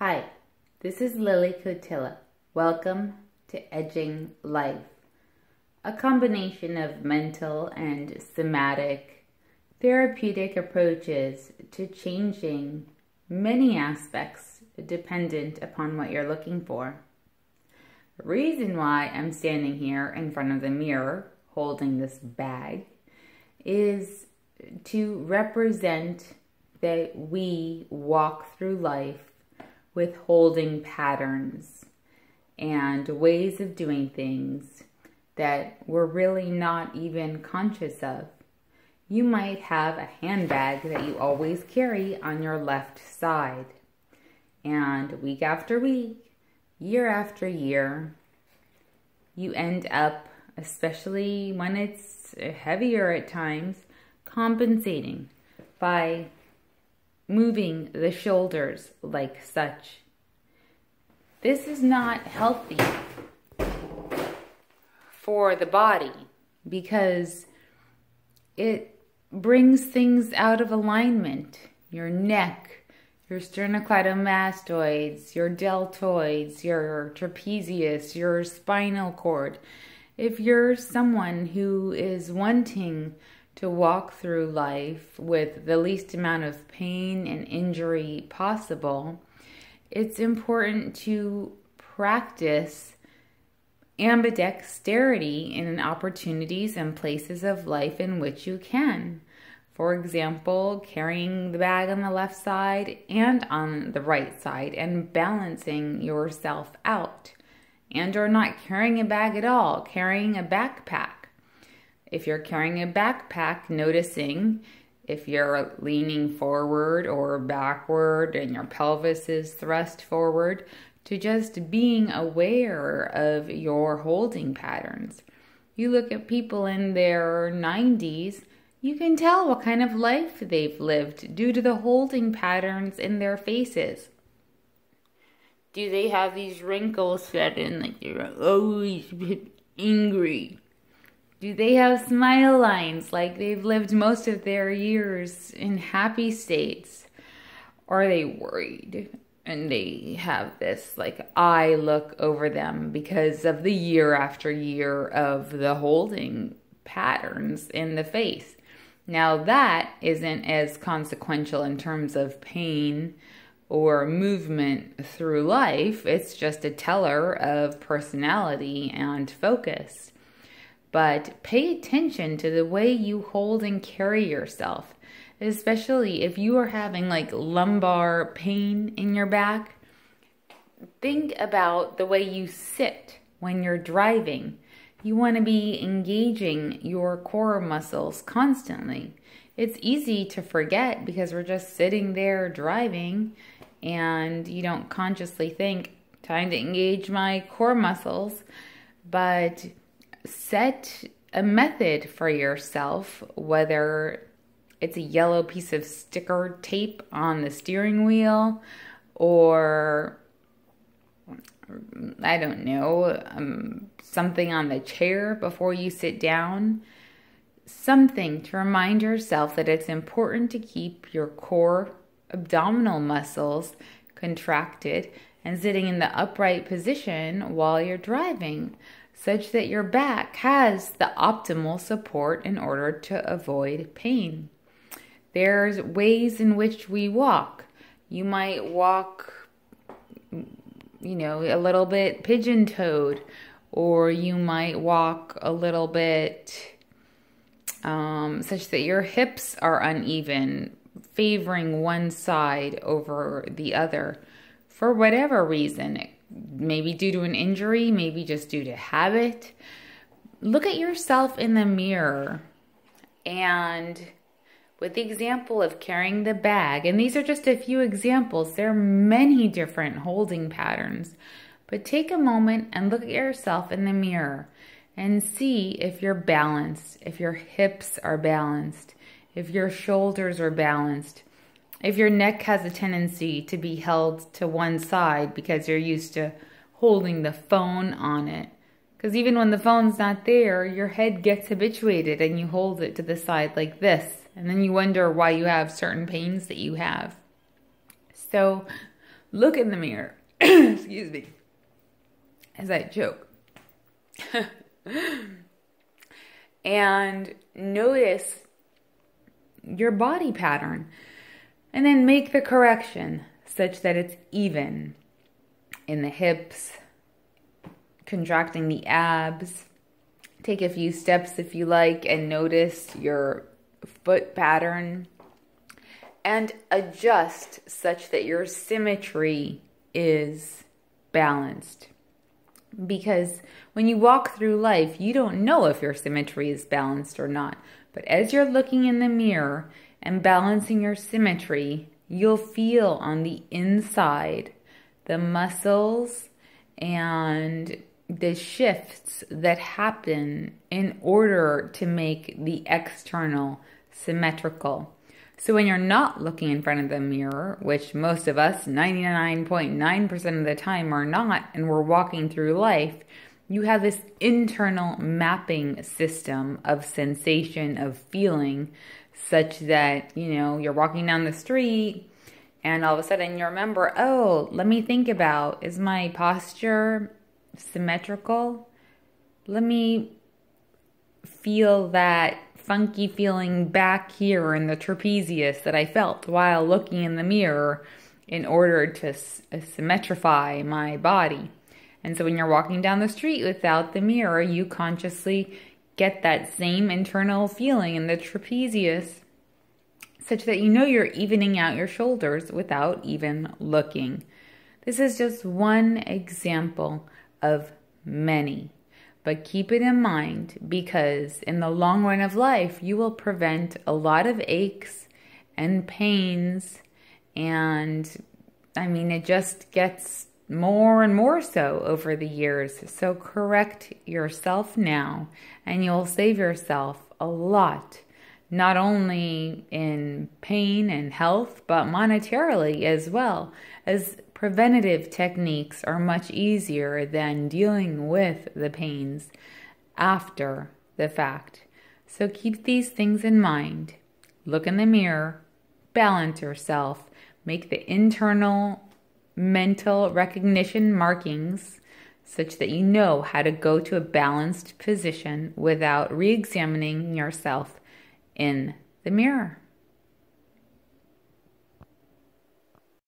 Hi, this is Lily Cotilla. Welcome to Edging Life, a combination of mental and somatic therapeutic approaches to changing many aspects dependent upon what you're looking for. The reason why I'm standing here in front of the mirror holding this bag is to represent that we walk through life with holding patterns and ways of doing things that we're really not even conscious of. You might have a handbag that you always carry on your left side, and week after week, year after year, you end up, especially when it's heavier at times, compensating by moving the shoulders like such. This is not healthy for the body because it brings things out of alignment. Your neck, your sternocleidomastoids, your deltoids, your trapezius, your spinal cord. If you're someone who is wanting to walk through life with the least amount of pain and injury possible, it's important to practice ambidexterity in opportunities and places of life in which you can. For example, carrying the bag on the left side and on the right side and balancing yourself out. And or not carrying a bag at all, carrying a backpack. If you're carrying a backpack, noticing if you're leaning forward or backward and your pelvis is thrust forward, to just being aware of your holding patterns. You look at people in their 90s, you can tell what kind of life they've lived due to the holding patterns in their faces. Do they have these wrinkles set in like they're always angry? Do they have smile lines like they've lived most of their years in happy states? Or are they worried and they have this like eye look over them because of the year after year of the holding patterns in the face? Now that isn't as consequential in terms of pain or movement through life. It's just a teller of personality and focus. But pay attention to the way you hold and carry yourself, especially if you are having like lumbar pain in your back. Think about the way you sit when you're driving. You want to be engaging your core muscles constantly. It's easy to forget because we're just sitting there driving and you don't consciously think, time to engage my core muscles, but set a method for yourself, whether it's a yellow piece of sticker tape on the steering wheel or, I don't know, something on the chair before you sit down. Something to remind yourself that it's important to keep your core abdominal muscles contracted and sitting in the upright position while you're driving, such that your back has the optimal support in order to avoid pain. There's ways in which we walk. You might walk, a little bit pigeon-toed, or you might walk a little bit such that your hips are uneven, favoring one side over the other for whatever reason. Maybe due to an injury, maybe just due to habit. Look at yourself in the mirror and with the example of carrying the bag, and these are just a few examples, there are many different holding patterns, but take a moment and look at yourself in the mirror and see if you're balanced, if your hips are balanced, if your shoulders are balanced, if your neck has a tendency to be held to one side because you're used to holding the phone on it. Because even when the phone's not there, your head gets habituated and you hold it to the side like this. And then you wonder why you have certain pains that you have. So Look in the mirror. Excuse me. As I choke. And notice your body pattern. And then make the correction such that it's even in the hips, contracting the abs. Take a few steps if you like and notice your foot pattern and adjust such that your symmetry is balanced. Because when you walk through life, you don't know if your symmetry is balanced or not. But as you're looking in the mirror and balancing your symmetry, you'll feel on the inside the muscles and the shifts that happen in order to make the external symmetrical. So when you're not looking in front of the mirror, which most of us, 99.9% of the time, are not, and we're walking through life, you have this internal mapping system of sensation, of feeling, such that, you're walking down the street and all of a sudden you remember, oh, let me think about, is my posture symmetrical? Let me feel that funky feeling back here in the trapezius that I felt while looking in the mirror in order to symmetrify my body. And so when you're walking down the street without the mirror, you consciously get that same internal feeling in the trapezius such that you're evening out your shoulders without even looking. This is just one example of many. But keep it in mind, because in the long run of life, you will prevent a lot of aches and pains. And it just gets more and more so over the years. So correct yourself now, and you'll save yourself a lot, not only in pain and health, but monetarily as well, as preventative techniques are much easier than dealing with the pains after the fact. So keep these things in mind. Look in the mirror, balance yourself, make the internal mental recognition markings such that you know how to go to a balanced position without re-examining yourself in the mirror.